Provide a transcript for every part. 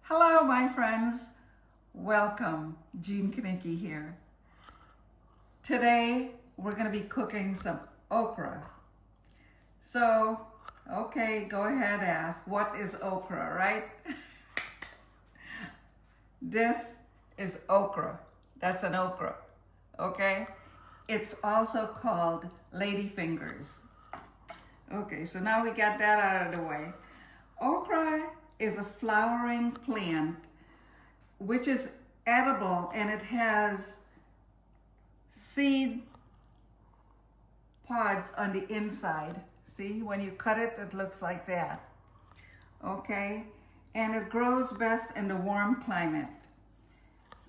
Hello, my friends. Welcome. Jean Kanicki here. Today, we're going to be cooking some okra. So, okay, go ahead, ask, what is okra, right? This is okra. That's an okra, okay? It's also called ladyfingers. Okay, so now we got that out of the way. Okra is a flowering plant which is edible, and it has seed pods on the inside. See, when you cut it, it looks like that. Okay, and it grows best in the warm climate.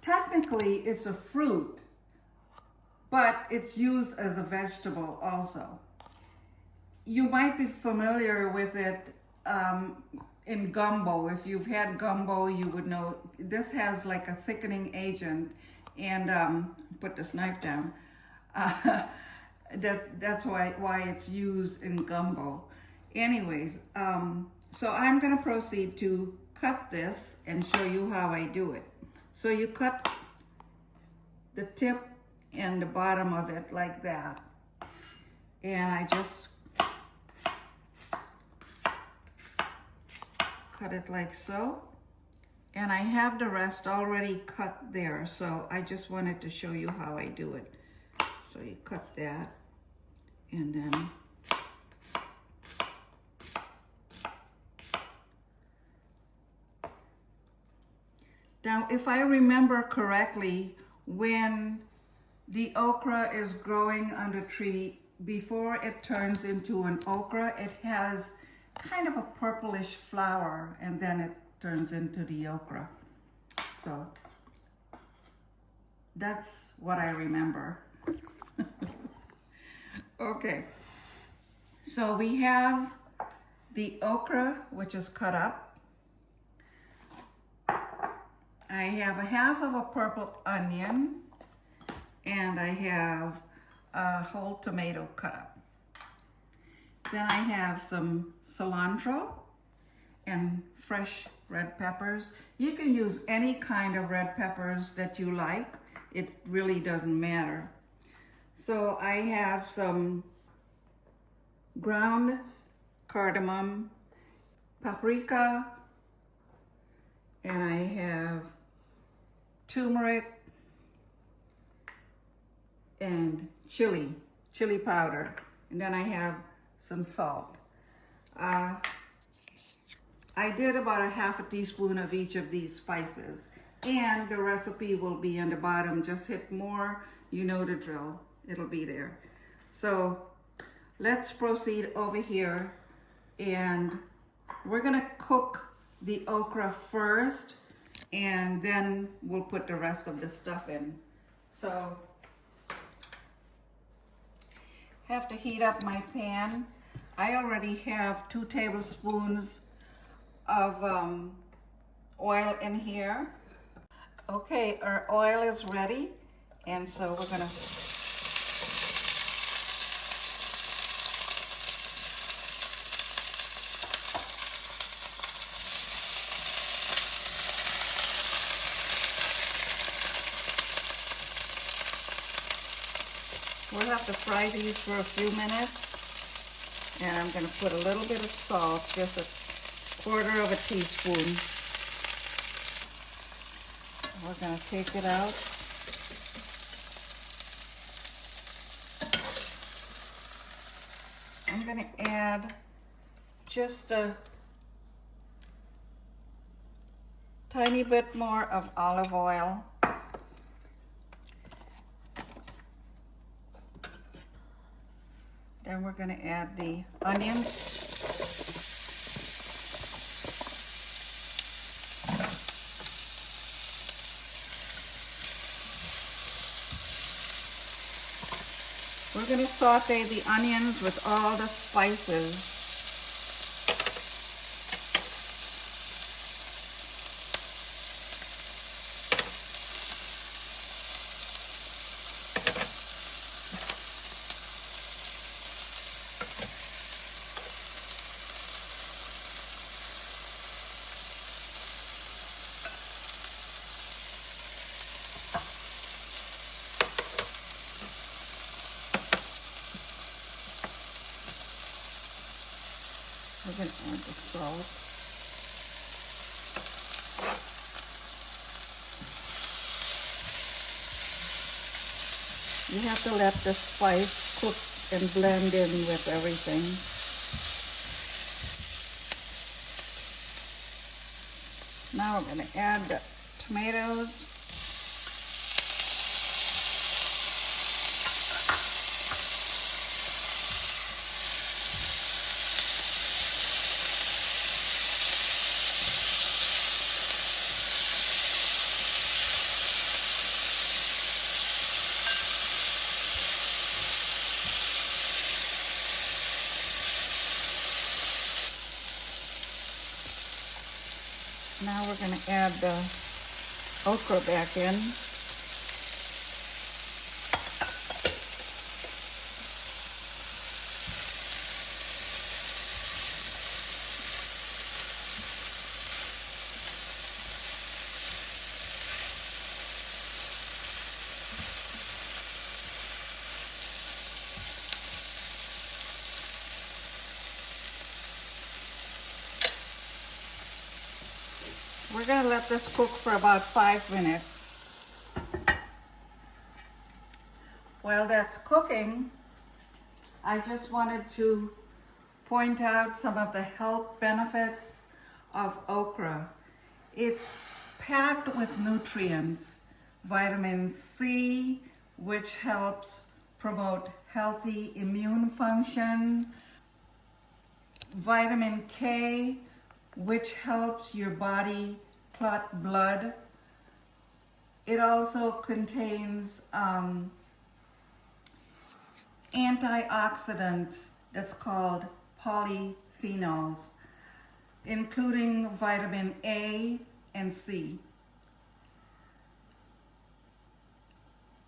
Technically, it's a fruit, but it's used as a vegetable also. You might be familiar with it in gumbo. If you've had gumbo, you would know this has like a thickening agent. And put this knife down. That's why it's used in gumbo. Anyways, so I'm gonna proceed to cut this and show you how I do it. So you cut the tip and the bottom of it like that, and I just cut it like so, and I have the rest already cut there, so I just wanted to show you how I do it. So you cut that, and then now, if I remember correctly, when the okra is growing on the tree, before it turns into an okra, it has kind of a purplish flower, and then it turns into the okra. So that's what I remember. Okay, so we have the okra, which is cut up. I have a half of a purple onion, and I have a whole tomato cut up. Then I have some cilantro and fresh red peppers. You can use any kind of red peppers that you like. It really doesn't matter. So I have some ground cardamom, paprika, and I have turmeric and chili powder. And then I have some salt. I did about a half a teaspoon of each of these spices, and the recipe will be on the bottom. Just hit more, you know the drill. It'll be there. So let's proceed over here, and we're gonna cook the okra first, and then we'll put the rest of the stuff in. So have to heat up my pan. I already have 2 tablespoons of oil in here. Okay, our oil is ready, and so we're gonna we'll have to fry these for a few minutes. And I'm going to put a little bit of salt, just a quarter of a teaspoon. We're going to take it out. I'm going to add just a tiny bit more of olive oil. Then we're going to add the onions. We're going to saute the onions with all the spices. going to add the salt. You have to let the spice cook and blend in with everything. Now we're going to add the tomatoes. Now we're going to add the okra back in. We're going to let this cook for about 5 minutes. While that's cooking, I just wanted to point out some of the health benefits of okra. It's packed with nutrients, vitamin C, which helps promote healthy immune function, vitamin K, which helps your body clot blood. It also contains antioxidants that's called polyphenols, including vitamin A and C.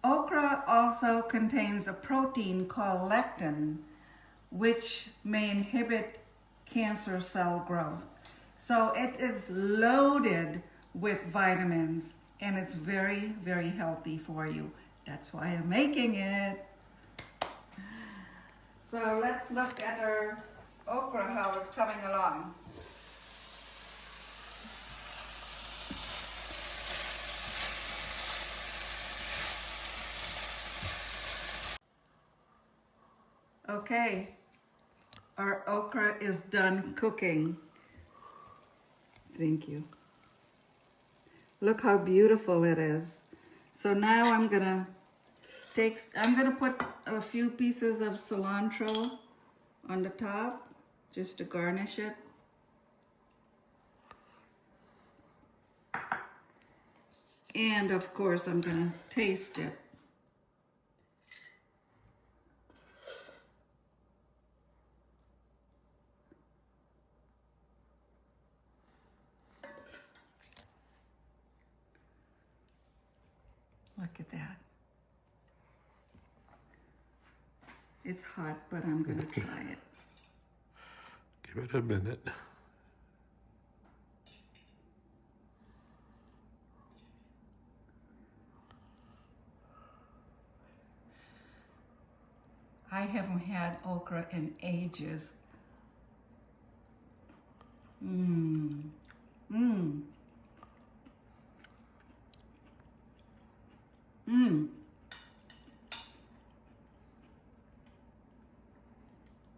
Okra also contains a protein called lectin, which may inhibit cancer cell growth. So it is loaded with vitamins, and it's very, very healthy for you. That's why I'm making it. So let's look at our okra, how it's coming along. Okay, our okra is done cooking. Thank you. Look how beautiful it is. So now I'm gonna put a few pieces of cilantro on the top just to garnish it. And of course, I'm gonna taste it. Look at that. It's hot, but I'm gonna try it. Give it a minute. I haven't had okra in ages.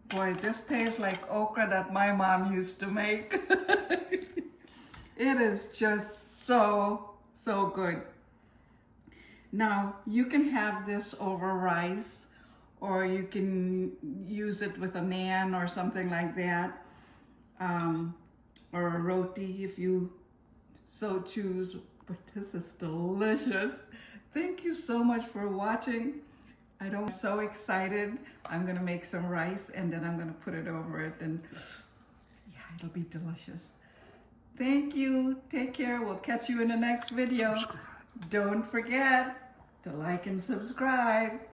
Boy, this tastes like okra that my mom used to make. It is just so, so good. Now, you can have this over rice, or you can use it with a naan or something like that, or a roti if you so choose. But this is delicious. Thank you so much for watching. I'm so excited. I'm gonna make some rice and then I'm gonna put it over it, and yeah, it'll be delicious. Thank you. Take care. We'll catch you in the next video. Subscribe. Don't forget to like and subscribe.